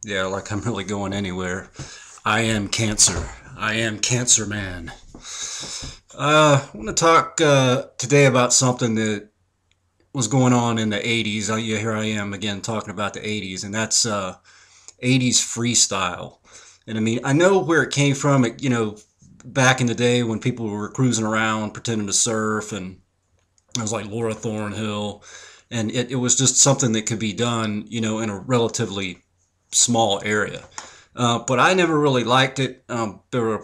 Yeah, like I'm really going anywhere. I am cancer. I am Cancer Man. I want to talk today about something that was going on in the 80s. Yeah, here I am again talking about the 80s, and that's 80s freestyle. And I mean, I know where it came from. Back in the day when people were cruising around pretending to surf, and it was like Laura Thornhill, and it was just something that could be done, in a relatively small area. But I never really liked it. There were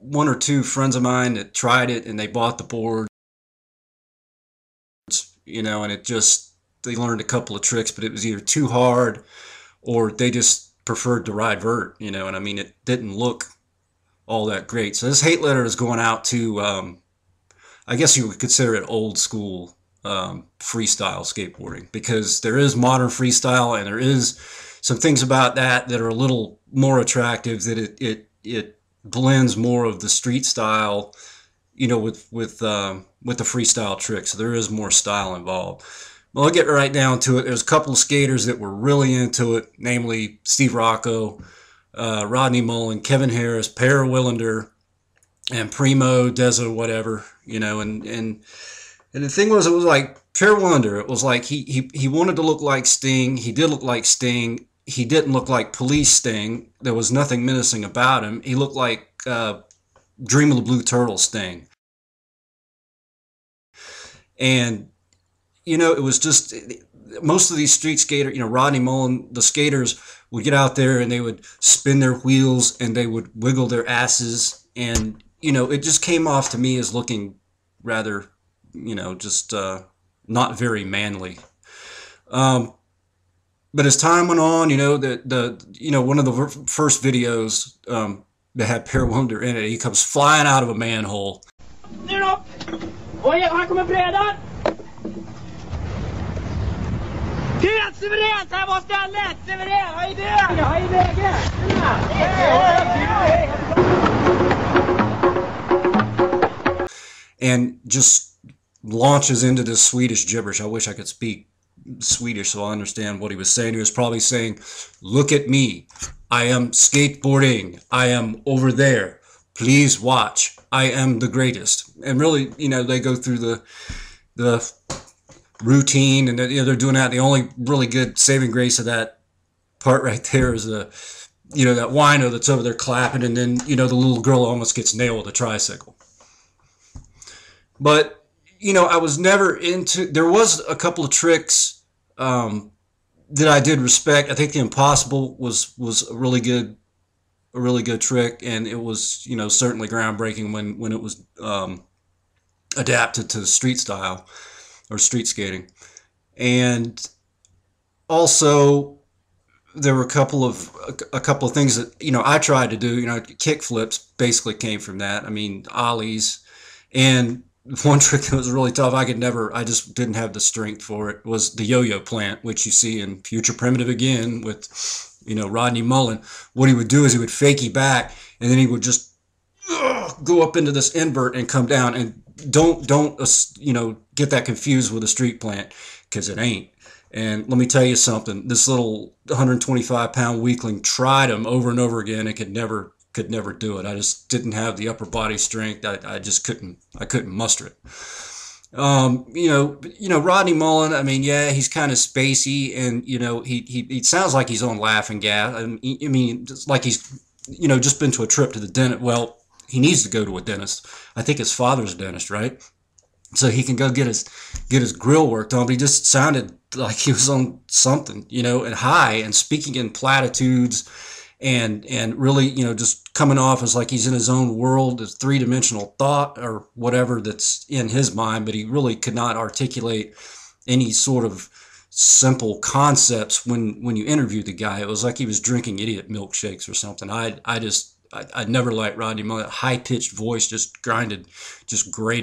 one or two friends of mine that tried it, and they bought the boards, and they learned a couple of tricks, but it was either too hard or they just preferred to ride vert, and I mean, it didn't look all that great. So this hate letter is going out to, I guess you would consider it old school freestyle skateboarding, because there is modern freestyle and there is some things about that are a little more attractive, that it blends more of the street style, with the freestyle tricks. So there is more style involved. Well, I'll get right down to it. There's a couple of skaters that were really into it, namely Steve Rocco, Rodney Mullen, Kevin Harris, Per Willander, and Primo, Deza, whatever, and the thing was, it was like Per Willander. It was like he wanted to look like Sting. He did look like Sting. He didn't look like Police Sting. There was nothing menacing about him. He looked like Dream of the Blue Turtle Sting. And, it was just, most of these street skaters, Rodney Mullen, the skaters would get out there and they would spin their wheels and they would wiggle their asses. And, it just came off to me as looking rather, just not very manly. But as time went on, one of the first videos that had Per Willander in it, he comes flying out of a manhole. Nu då! Oj, här kommer brädan! Helt suveränt! Här var stället! Suveränt! Vad är det? Vad är läget? And just launches into this Swedish gibberish. I wish I could speak Swedish so I understand what he was saying. He was probably saying, "Look at me. I am skateboarding. I am over there. Please watch. I am the greatest." And really, they go through the routine, and they're doing that. The only really good saving grace of that part right there is that wino that's over there clapping, and then the little girl almost gets nailed with a tricycle. But I was never into. There was a couple of tricks that I did respect. I think the Impossible was a really good trick, and it was certainly groundbreaking when it was adapted to street style or street skating. And also there were a couple of things that I tried to do. Kick flips basically came from that. I mean, ollies. And one trick that was really tough, I just didn't have the strength for it, was the yo-yo plant, which you see in Future Primitive again with, Rodney Mullen. What he would do is he would fakie back, and then he would just go up into this invert and come down. And don't get that confused with a street plant, because it ain't. And let me tell you something, this little 125-pound weakling tried him over and over again and could never do it. I just didn't have the upper body strength. I just couldn't muster it. Rodney Mullen, I mean, yeah, he's kind of spacey, and he sounds like he's on laughing gas. I mean, just like he's just been to a trip to the dentist. Well, he needs to go to a dentist. I think his father's a dentist, right? So he can go get his grill worked on. But he just sounded like he was on something, and high, and speaking in platitudes, and really, just coming off as like he's in his own world, a three-dimensional thought or whatever that's in his mind, but he really could not articulate any sort of simple concepts when you interview the guy. It was like he was drinking idiot milkshakes or something. I never liked Rodney Mullen. High-pitched voice just grated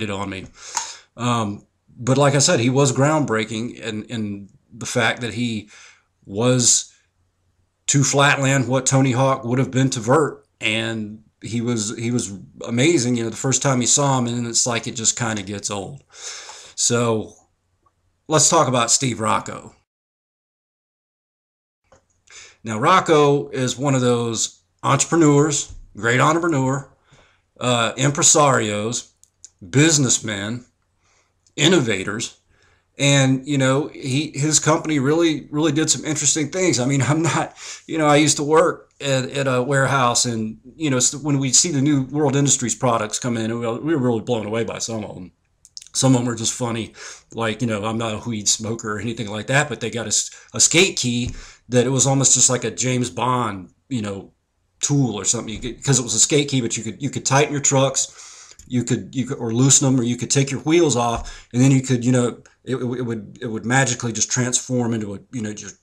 on me. But like I said, he was groundbreaking in the fact that he was to Flatland what Tony Hawk would have been to vert, and he was amazing. The first time you saw him, and it's like it just kind of gets old. So let's talk about Steve Rocco. Now, Rocco is one of those entrepreneurs, great entrepreneur, impresarios, businessmen, innovators, and his company really did some interesting things. I mean, I'm not, I used to work at a warehouse, and when we see the new World Industries products come in, we were really blown away by some of them. Some of them are just funny, like, I'm not a weed smoker or anything like that, but they got a skate key that it was almost just like a James Bond, tool or something, because it was a skate key, but you could tighten your trucks, you could or loosen them, or you could take your wheels off, and then you could, it would magically just transform into a, just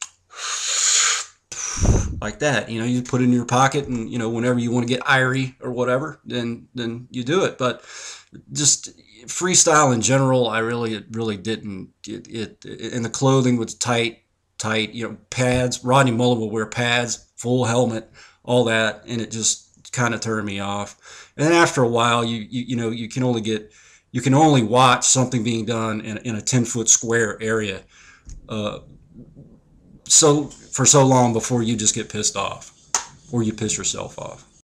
like that. You put it in your pocket, and whenever you want to get irie or whatever, then you do it. But just freestyle in general, I really didn't get it. And the clothing was tight, pads. Rodney Mullen would wear pads, full helmet, all that, and it just kind of turned me off. And then after a while, you can only watch something being done in a 10-foot square area, so for so long before you just get pissed off, or you piss yourself off.